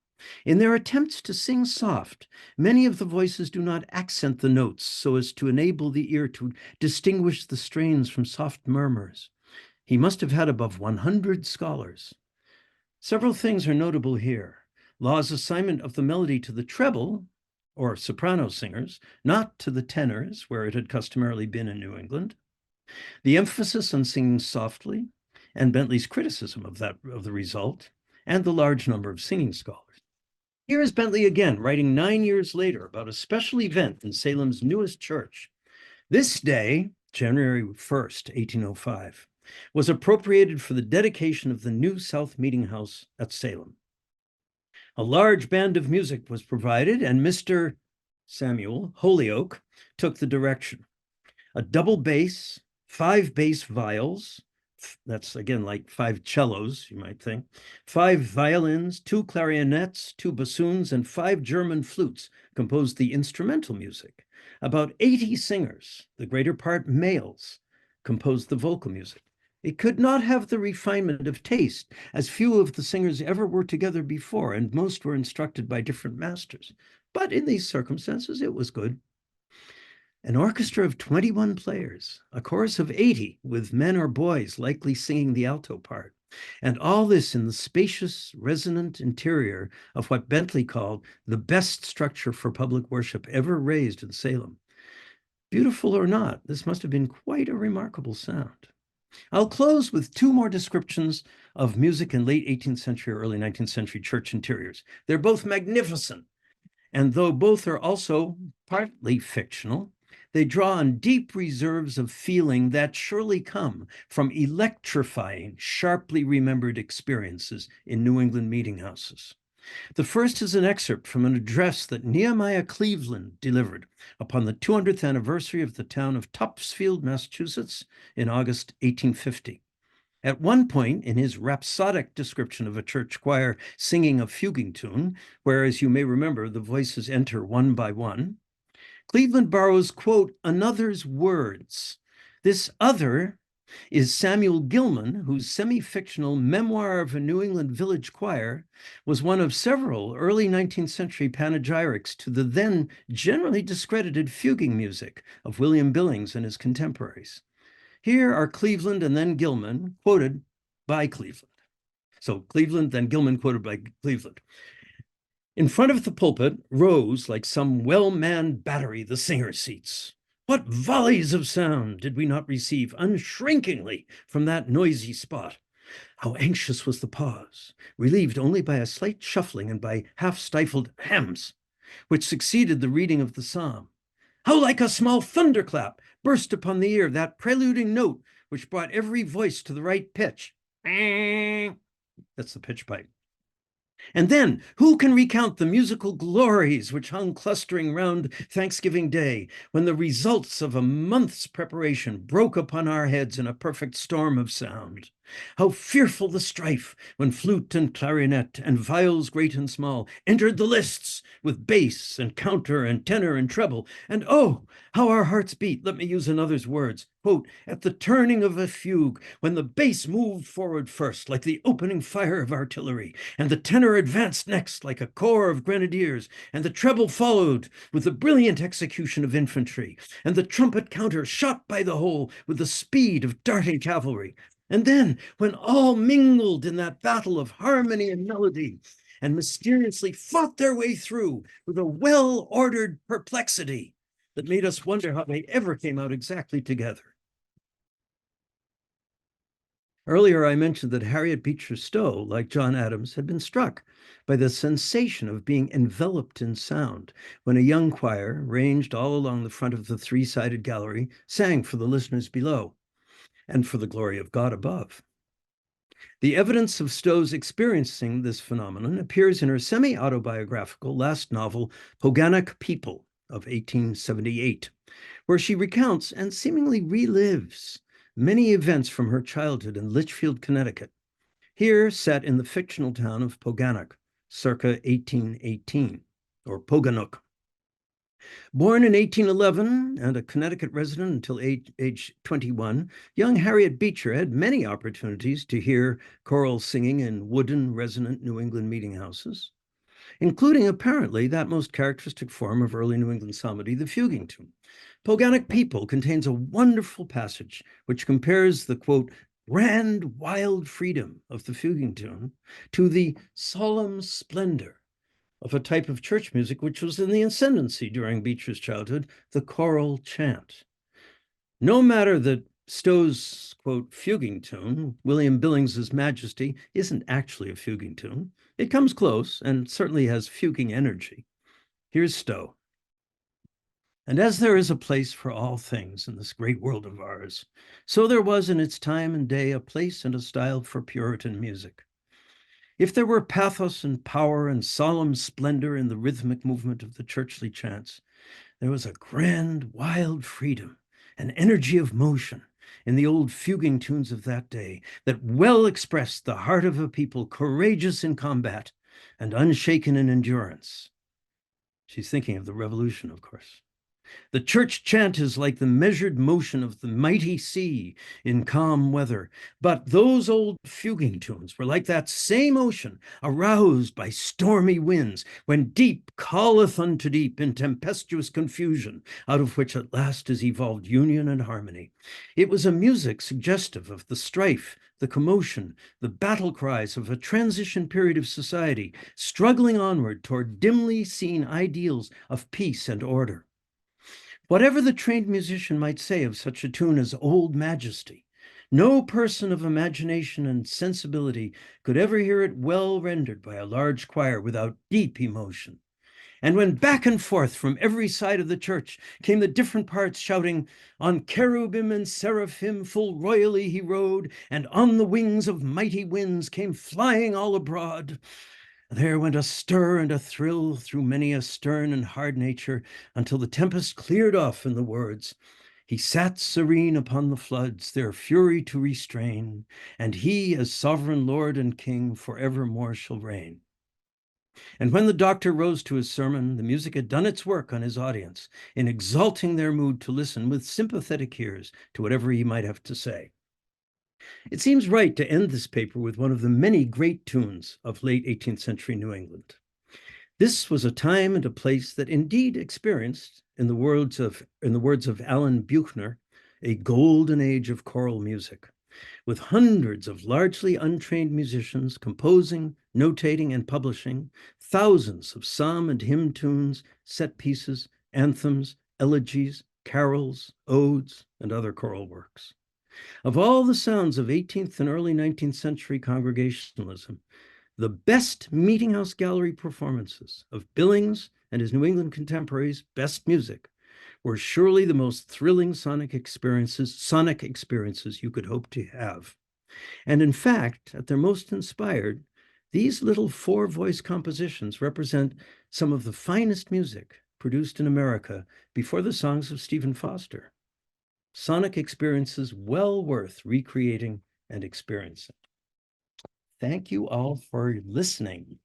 S2: In their attempts to sing soft, many of the voices do not accent the notes so as to enable the ear to distinguish the strains from soft murmurs. He must have had above 100 scholars. Several things are notable here. Law's assignment of the melody to the treble, or soprano singers, not to the tenors, where it had customarily been in New England. The emphasis on singing softly, and Bentley's criticism of the result, and the large number of singing scholars. Here is Bentley again, writing 9 years later about a special event in Salem's newest church. This day, January 1st, 1805, was appropriated for the dedication of the new South Meetinghouse at Salem. A large band of music was provided, and Mr. Samuel Holyoke took the direction. A double bass, 5 bass viols, that's again like 5 cellos, you might think, 5 violins, 2 clarionets, 2 bassoons, and 5 German flutes composed the instrumental music. About 80 singers, the greater part males, composed the vocal music. It could not have the refinement of taste, as few of the singers ever were together before, and most were instructed by different masters. But in these circumstances, it was good. An orchestra of 21 players, a chorus of 80, with men or boys likely singing the alto part, and all this in the spacious, resonant interior of what Bentley called the best structure for public worship ever raised in Salem. Beautiful or not, this must have been quite a remarkable sound. I'll close with 2 more descriptions of music in late 18th century or early 19th century church interiors. They're both magnificent, and though both are also partly fictional, they draw on deep reserves of feeling that surely come from electrifying, sharply remembered experiences in New England meeting houses. The first is an excerpt from an address that Nehemiah Cleveland delivered upon the 200th anniversary of the town of Topsfield, Massachusetts, in August 1850. At one point in his rhapsodic description of a church choir singing a fuging tune, where, as you may remember, the voices enter one by one, Cleveland borrows, quote, another's words. This other is Samuel Gilman, whose semi-fictional Memoir of a New England Village Choir was one of several early 19th century panegyrics to the then generally discredited fuging music of William Billings and his contemporaries. Here are Cleveland and then Gilman quoted by Cleveland. So Cleveland, then Gilman quoted by Cleveland. In front of the pulpit rose, like some well-manned battery, the singer seats. What volleys of sound did we not receive unshrinkingly from that noisy spot? How anxious was the pause, relieved only by a slight shuffling and by half-stifled hems, which succeeded the reading of the psalm. How like a small thunderclap burst upon the ear that preluding note which brought every voice to the right pitch. That's the pitch pipe. And then, who can recount the musical glories which hung clustering round Thanksgiving Day, when the results of a month's preparation broke upon our heads in a perfect storm of sound? How fearful the strife when flute and clarionet and viols great and small entered the lists with bass and counter and tenor and treble, and oh, how our hearts beat, let me use another's words, quote, at the turning of a fugue, when the bass moved forward first, like the opening fire of artillery, and the tenor advanced next, like a corps of grenadiers, and the treble followed with the brilliant execution of infantry, and the trumpet counter shot by the whole with the speed of darting cavalry. And then, when all mingled in that battle of harmony and melody, and mysteriously fought their way through with a well-ordered perplexity that made us wonder how they ever came out exactly together. Earlier, I mentioned that Harriet Beecher Stowe, like John Adams, had been struck by the sensation of being enveloped in sound when a young choir, ranged all along the front of the three-sided gallery, sang for the listeners below and for the glory of God above. The evidence of Stowe's experiencing this phenomenon appears in her semi-autobiographical last novel, Poganic People, of 1878, where she recounts and seemingly relives many events from her childhood in Litchfield, Connecticut, here set in the fictional town of Poganic, circa 1818, or Poganuk. Born in 1811 and a Connecticut resident until age 21, young Harriet Beecher had many opportunities to hear choral singing in wooden, resonant New England meeting houses, including apparently that most characteristic form of early New England psalmody, the fuging tune. Poganic People contains a wonderful passage which compares the, quote, grand, wild freedom of the fuging tune to the solemn splendor of a type of church music which was in the ascendancy during Beecher's childhood, the choral chant. No matter that Stowe's, quote, fuging tune, William Billings's Majesty, isn't actually a fuging tune. It comes close and certainly has fuging energy. Here's Stowe. And as there is a place for all things in this great world of ours, so there was in its time and day a place and a style for Puritan music. If there were pathos and power and solemn splendor in the rhythmic movement of the churchly chants, there was a grand, wild freedom, an energy of motion in the old fuging tunes of that day that well expressed the heart of a people courageous in combat and unshaken in endurance. She's thinking of the Revolution, of course. The church chant is like the measured motion of the mighty sea in calm weather. But those old fuging tunes were like that same ocean aroused by stormy winds, when deep calleth unto deep in tempestuous confusion, out of which at last is evolved union and harmony. It was a music suggestive of the strife, the commotion, the battle cries of a transition period of society, struggling onward toward dimly seen ideals of peace and order. Whatever the trained musician might say of such a tune as Old Majesty, no person of imagination and sensibility could ever hear it well rendered by a large choir without deep emotion. And when back and forth from every side of the church came the different parts shouting, on cherubim and seraphim full royally he rode, and on the wings of mighty winds came flying all abroad, there went a stir and a thrill through many a stern and hard nature, until the tempest cleared off in the words, he sat serene upon the floods, their fury to restrain, and he, as sovereign Lord and King, forevermore shall reign. And when the doctor rose to his sermon, the music had done its work on his audience in exalting their mood to listen with sympathetic ears to whatever he might have to say. It seems right to end this paper with one of the many great tunes of late 18th century New England. This was a time and a place that indeed experienced, in the words of Alan Buchner, a golden age of choral music, with hundreds of largely untrained musicians composing, notating, and publishing thousands of psalm and hymn tunes, set pieces, anthems, elegies, carols, odes, and other choral works. Of all the sounds of 18th and early 19th century Congregationalism, the best Meetinghouse gallery performances of Billings and his New England contemporaries' best music were surely the most thrilling sonic experiences you could hope to have. And in fact, at their most inspired, these little four-voice compositions represent some of the finest music produced in America before the songs of Stephen Foster. Sonic experiences well worth recreating and experiencing. Thank you all for listening.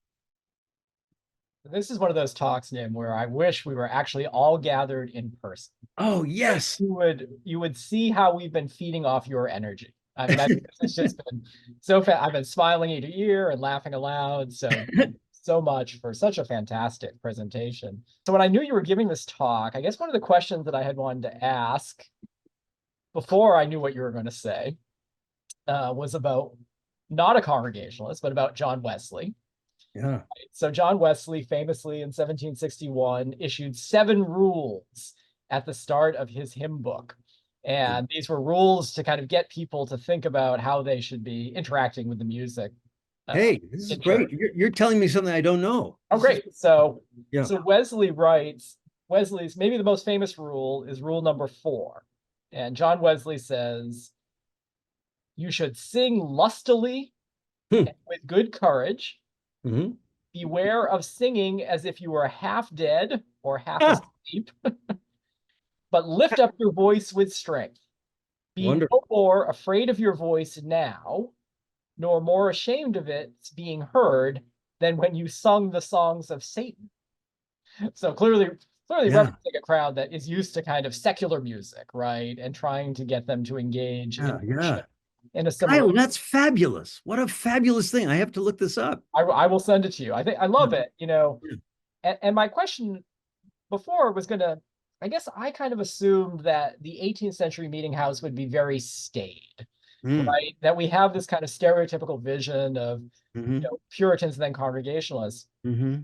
S1: This is one of those talks, Nim, where I wish we were actually all gathered in person.
S2: Oh, yes.
S1: You would see how we've been feeding off your energy. I mean, I think this has just been so I've been smiling ear to ear and laughing aloud. So so much for such a fantastic presentation. So when I knew you were giving this talk, I guess one of the questions that I had wanted to ask before I knew what you were going to say was about not a Congregationalist, but about John Wesley.
S2: Yeah.
S1: So John Wesley famously in 1761 issued 7 rules at the start of his hymn book. And these were rules to kind of get people to think about how they should be interacting with the music.
S2: Hey, this is
S1: in
S2: great.
S1: church.
S2: You're telling me something I don't know.
S1: Oh, great. So,
S2: Yeah.
S1: so Wesley writes, Wesley's maybe the most famous rule is rule number 4. And John Wesley says, you should sing lustily and with good courage.
S2: Mhm.
S1: Beware of singing as if you were half dead or half
S2: Ah,
S1: asleep, but lift up your voice with strength. Be
S2: wonderful.
S1: no more afraid of your voice now, nor more ashamed of its being heard than when you sung the songs of Satan. So clearly
S2: Yeah.
S1: referencing a crowd that is used to kind of secular music, right? And trying to get them to engage
S2: Yeah.
S1: in
S2: Yeah.
S1: worship in a similar
S2: Kyle,
S1: way.
S2: that's fabulous. What a fabulous thing. I have to look this up.
S1: I will send it to you. I think I love
S2: Yeah.
S1: it, you know.
S2: Yeah.
S1: And my question before was gonna, I guess I kind of assumed that the 18th century meeting house would be very staid,
S2: Mm.
S1: right? That we have this kind of stereotypical vision of,
S2: Hmm.
S1: Puritans and then Congregationalists.
S2: Hmm.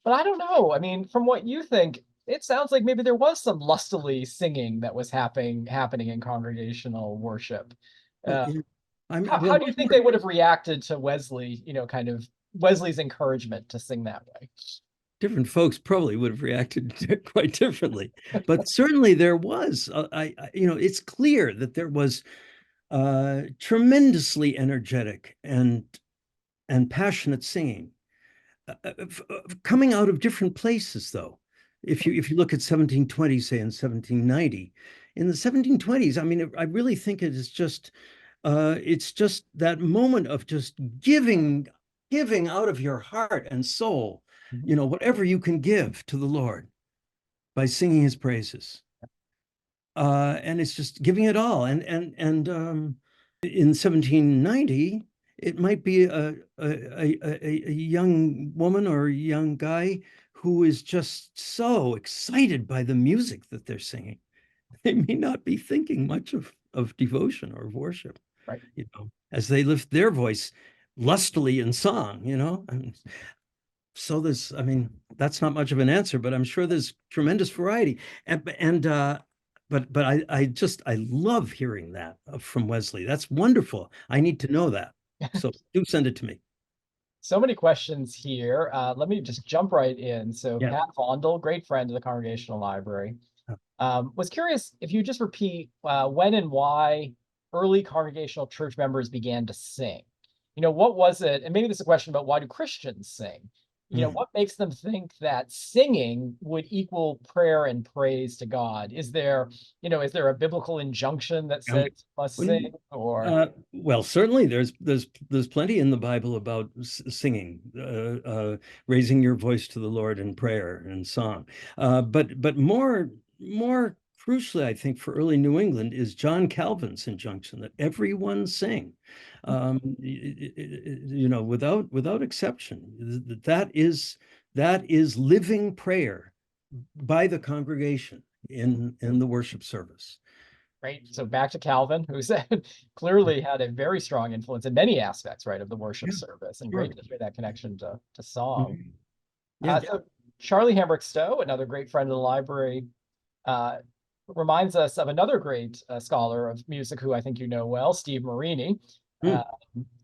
S1: But I don't know. I mean, from what you think, it sounds like maybe there was some lustily singing that was happening in congregational worship.
S2: Well,
S1: Uh,
S2: yeah. I'm
S1: how
S2: well,
S1: do you think they would have reacted to Wesley, kind of Wesley's encouragement to sing that way?
S2: different folks probably would have reacted quite differently, but certainly there was. It's clear that there was tremendously energetic and passionate singing coming out of different places, though. If you look at 1720, say, and 1790, in the 1720s, I mean, I really think it's just that moment of just giving out of your heart and soul, whatever you can give to the Lord by singing His praises. And it's just giving it all. And in 1790, it might be a young woman or a young guy who is just so excited by the music that they're singing. They may not be thinking much of devotion or worship,
S1: Right.
S2: As they lift their voice lustily in song, And so I mean, that's not much of an answer, but I'm sure there's tremendous variety. But I love hearing that from Wesley. That's wonderful. I need to know that. So do send it to me.
S1: So many questions here. Let me just jump right in. So
S2: Yeah.
S1: Pat Vondel, great friend of the Congregational Library, was curious if you just repeat when and why early Congregational church members began to sing. What was it? And maybe this is a question about why do Christians sing? What makes them think that singing would equal prayer and praise to God? Is there a biblical injunction that says must sing, or
S2: Well, certainly there's plenty in the Bible about singing, raising your voice to the Lord in prayer and song. But more crucially, I think, for early New England is John Calvin's injunction that everyone sing, without exception. That is living prayer by the congregation in the worship service.
S1: right? So back to Calvin, who said clearly had a very strong influence in many aspects, right, of the worship service, and
S2: Sure.
S1: great to hear that connection to song.
S2: Yeah.
S1: So Charlie Hambrick Stowe, another great friend of the library, reminds us of another great scholar of music who I think you know well, Steve Marini.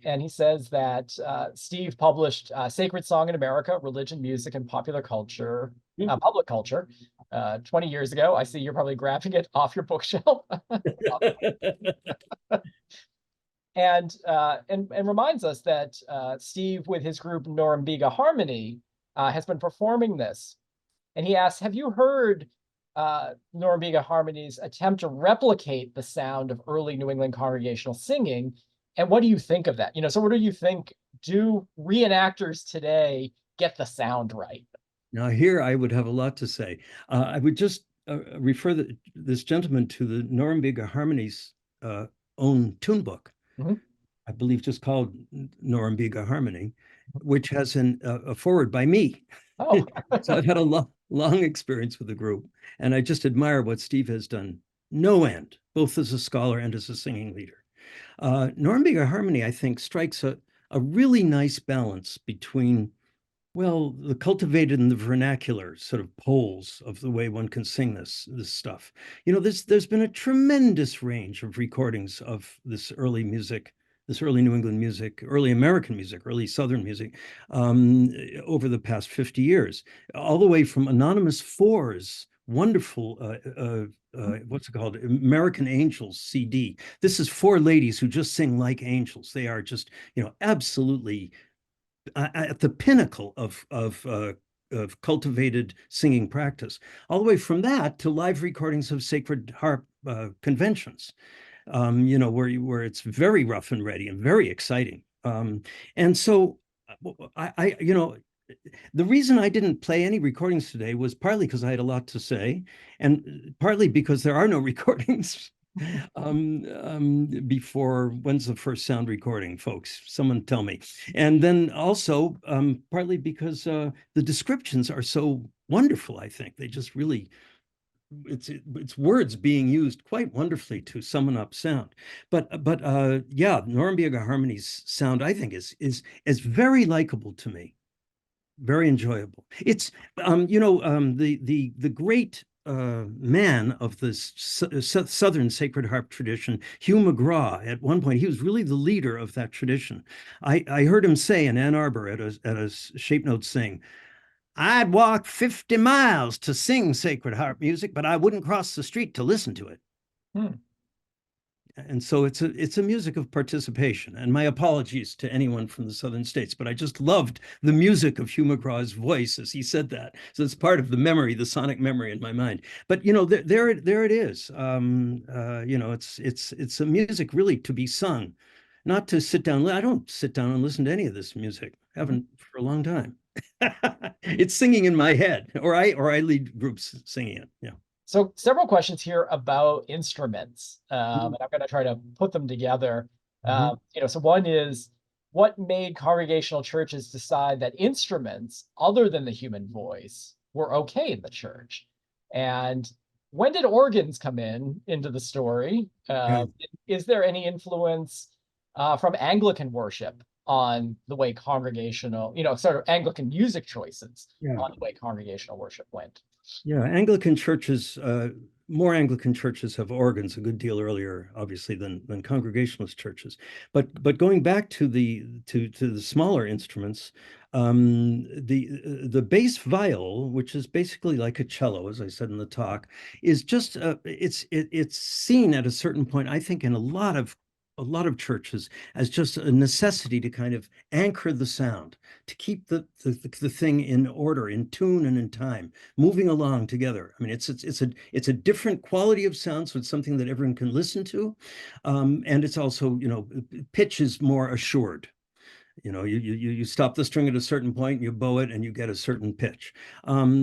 S1: And he says that Steve published Sacred Song in America, Religion, Music, and Popular Culture, Public Culture, 20 years ago. I see you're probably grabbing it off your bookshelf. And reminds us that Steve, with his group Norumbega Harmony, has been performing this. And he asks, have you heard Norumbega Harmony's attempt to replicate the sound of early New England congregational singing? And what do you think of that? So what do you think? Do reenactors today get the sound right?
S2: Now, here I would have a lot to say. I would just refer this gentleman to the Norumbega Harmony's own tune book,
S1: Mhm.
S2: I believe just called Norumbega Harmony, which has a forward by me.
S1: Oh,
S2: So I've had a long experience with the group, and I just admire what Steve has done, no end, both as a scholar and as a singing leader. Norumbega Harmony, I think, strikes a really nice balance between, well, the cultivated and the vernacular sort of poles of the way one can sing this stuff. You know, there's been a tremendous range of recordings of this early music, this early New England music, early American music, early Southern music, over the past 50 years, all the way from Anonymous Four's wonderful what's it called? American Angels CD. This is four ladies who just sing like angels. They are just, absolutely at the pinnacle of cultivated singing practice, all the way from that to live recordings of sacred harp conventions, where it's very rough and ready and very exciting. And so the reason I didn't play any recordings today was partly because I had a lot to say, and partly because there are no recordings. Before, when's the first sound recording, folks? Someone tell me. And then also, partly because the descriptions are so wonderful. I think they just really, it's words being used quite wonderfully to summon up sound. But yeah, Norumbega Harmony's sound, I think, is very likable to me, very enjoyable. It's the great man of this Southern sacred harp tradition, Hugh McGraw. At one point, he was really the leader of that tradition. I heard him say in Ann Arbor at a Shape Notes Sing, "I'd walk 50 miles to sing sacred harp music, but I wouldn't cross the street to listen to it."
S1: hmm.
S2: And so it's a music of participation. And my apologies to anyone from the Southern states, but I just loved the music of Hugh McGraw's voice as he said that. So it's part of the memory, the sonic memory in my mind. But there it is. It's a music really to be sung, not to sit down. I don't sit down and listen to any of this music. I haven't for a long time. It's singing in my head, or I lead groups singing it. Yeah.
S1: So several questions here about instruments,
S2: Mhm.
S1: and I'm going to try to put them together.
S2: Mhm.
S1: So one is, what made Congregational churches decide that instruments other than the human voice were okay in the church? And when did organs come into the story?
S2: Yeah.
S1: Is there any influence from Anglican worship on the way congregational, sort of Anglican music choices
S2: Yeah.
S1: on the way congregational worship went?
S2: Yeah, Anglican churches, more Anglican churches have organs a good deal earlier, obviously, than Congregationalist churches. But going back to the smaller instruments, the bass viol, which is basically like a cello, as I said in the talk, is just it's seen at a certain point, I think, in a lot of churches as just a necessity to kind of anchor the sound, to keep the thing in order, in tune and in time, moving along together. I mean, it's a different quality of sound, so it's something that everyone can listen to, and it's also, pitch is more assured. You stop the string at a certain point, you bow it, and you get a certain pitch.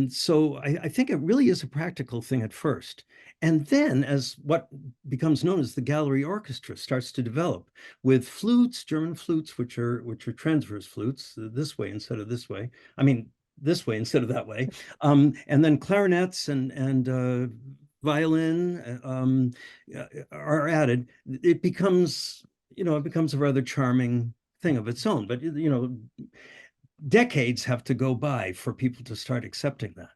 S2: So I think it really is a practical thing at first. And then, as what becomes known as the gallery orchestra starts to develop, with flutes, German flutes, which are transverse flutes, this way instead of this way. I mean, this way instead of that way. And then clarinets and violin are added. It becomes a rather charming thing of its own. But decades have to go by for people to start accepting that.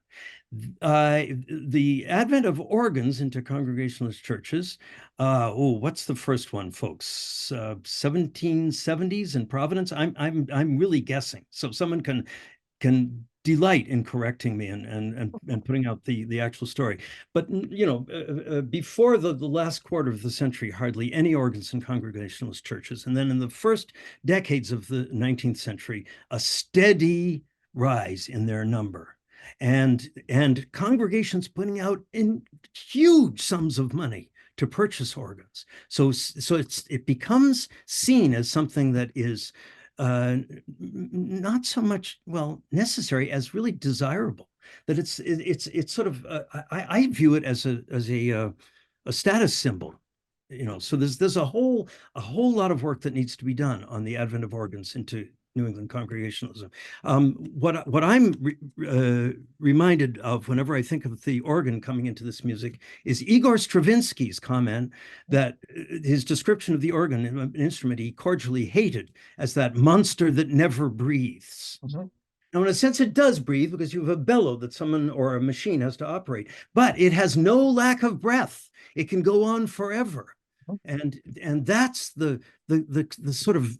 S2: The advent of organs into Congregationalist churches. What's the first one, folks? 1770s in Providence. I'm really guessing, so someone can delight in correcting me and putting out the actual story. But before the last quarter of the century, hardly any organs in Congregationalist churches, and then in the first decades of the 19th century, a steady rise in their number, and congregations putting out in huge sums of money to purchase organs. So it becomes seen as something that is not so much, well, necessary as really desirable. That it's sort of I view it as a status symbol, So there's a whole lot of work that needs to be done on the advent of organs into New England Congregationalism. What I'm reminded of whenever I think of the organ coming into this music is Igor Stravinsky's comment that his description of the organ, an instrument he cordially hated, as that monster that never breathes. Mm-hmm. Now, in a sense, it does breathe because you have a bellow that someone or a machine has to operate, but it has no lack of breath. It can go on forever. And that's the sort of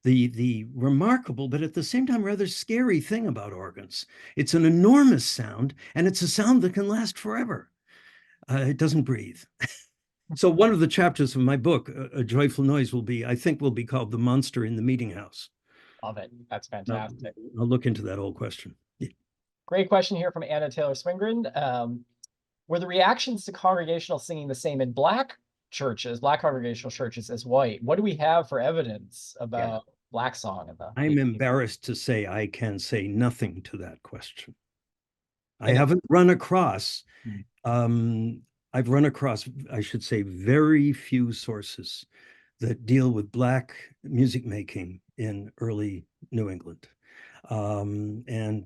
S2: the remarkable, but at the same time rather scary thing about organs. It's an enormous sound, and it's a sound that can last forever. It doesn't breathe. So one of the chapters of my book, A Joyful Noise, will be called The Monster in the Meetinghouse.
S1: Love it. That's fantastic.
S2: I'll look into that whole question. Yeah.
S1: Great question here from Anna Taylor Swingren. Were the reactions to congregational singing the same in Black congregational churches as white? What do we have for evidence about Black song?
S2: I'm embarrassed to say I can say nothing to that question. I haven't run across, I've run across, I should say, very few sources that deal with Black music making in early New England. There's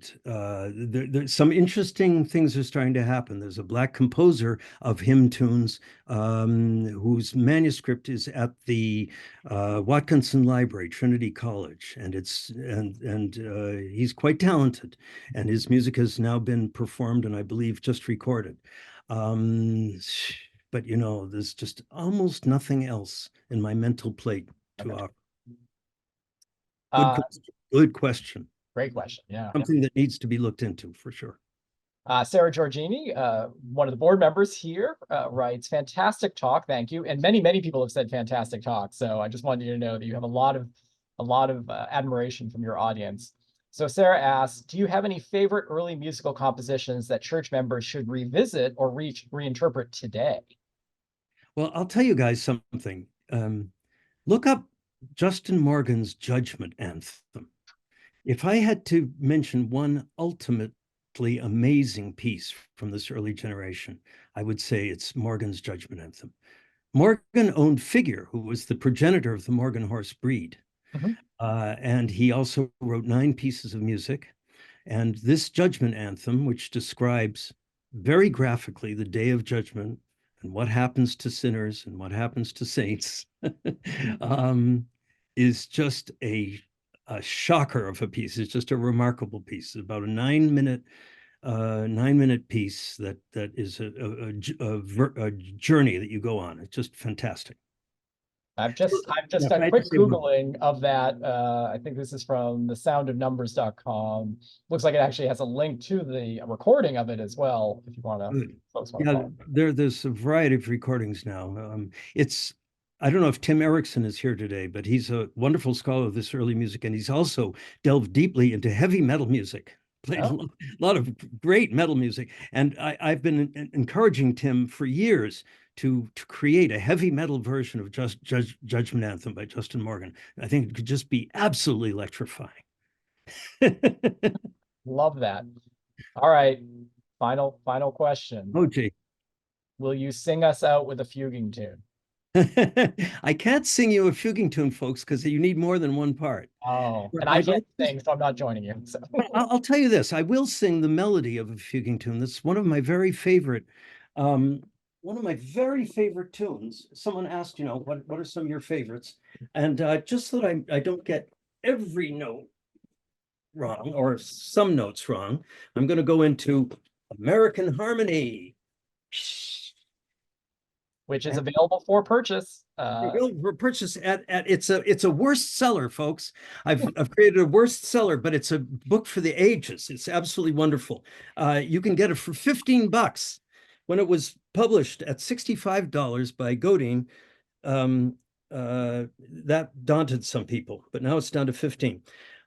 S2: some interesting things are starting to happen. There's a Black composer of hymn tunes whose manuscript is at the Watkinson Library, Trinity College, and he's quite talented, and his music has now been performed and I believe just recorded. But there's just almost nothing else in my mental plate to offer. Good question.
S1: Great question. Yeah.
S2: Something that needs to be looked into for sure.
S1: Sarah Giorgini, one of the board members here, writes, "Fantastic talk, thank you." And many people have said fantastic talk. So I just wanted you to know that you have a lot of admiration from your audience. So Sarah asks, do you have any favorite early musical compositions that church members should revisit or reinterpret today?
S2: Well, I'll tell you guys something. Look up Justin Morgan's Judgment Anthem. If I had to mention one ultimately amazing piece from this early generation, I would say it's Morgan's Judgment Anthem. Morgan owned Figure, who was the progenitor of the Morgan horse breed. Mm-hmm. And he also wrote 9 pieces of music. And this Judgment Anthem, which describes very graphically the day of judgment and what happens to sinners and what happens to saints, is just a shocker of a piece. It's just a remarkable piece. It's about a 9-minute piece that is a journey that you go on. It's just fantastic.
S1: I've just done a quick Googling of that. I think this is from thesoundofnumbers.com. Looks like it actually has a link to the recording of it as well, if you want to.
S2: Yeah, there's a variety of recordings now. I don't know if Tim Erickson is here today, but he's a wonderful scholar of this early music, and he's also delved deeply into heavy metal music, played a lot of great metal music. And I've been encouraging Tim for years to create a heavy metal version of Judgment Anthem by Justin Morgan. I think it could just be absolutely electrifying.
S1: Love that. All right, final question.
S2: Oh, gee.
S1: Will you sing us out with a fuging tune?
S2: I can't sing you a fuging tune, folks, because you need more than one part.
S1: Oh, and I can't sing, so I'm not joining you. So.
S2: I'll tell you this: I will sing the melody of a fuging tune. That's one of my very favorite tunes. Someone asked, what are some of your favorites? And just so that I don't get every note wrong or some notes wrong, I'm going to go into American Harmony,
S1: which is available for purchase.
S2: Available for purchase at it's a worst seller, folks. I've created a worst seller, but it's a book for the ages. It's absolutely wonderful. You can get it for $15. When it was published at $65 by Godine, that daunted some people, but now it's down to 15.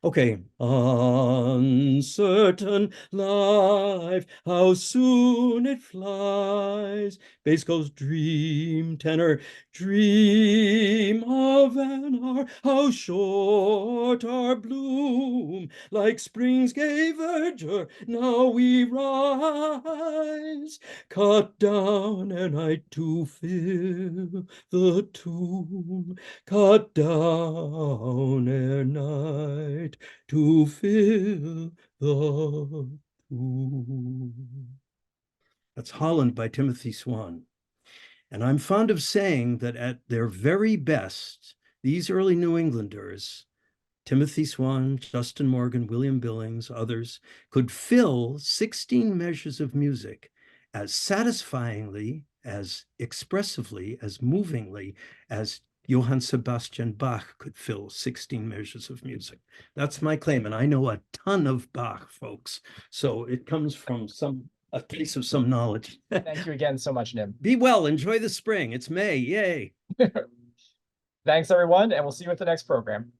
S2: Okay. Uncertain life, how soon it flies. Bass goes dream, tenor, dream of an are, how short our bloom, like spring's gay verdure, now we rise, cut down ere night to fill the tomb, cut down ere night to fill the tomb. That's Holland by Timothy Swan. And I'm fond of saying that at their very best, these early New Englanders, Timothy Swan, Justin Morgan, William Billings, others, could fill 16 measures of music as satisfyingly, as expressively, as movingly as Johann Sebastian Bach could fill 16 measures of music. That's my claim, and I know a ton of Bach, folks. So it comes from a place of some knowledge.
S1: Thank you again so much, Nim.
S2: Be well, enjoy the spring. It's May, yay.
S1: Thanks, everyone, and we'll see you at the next program.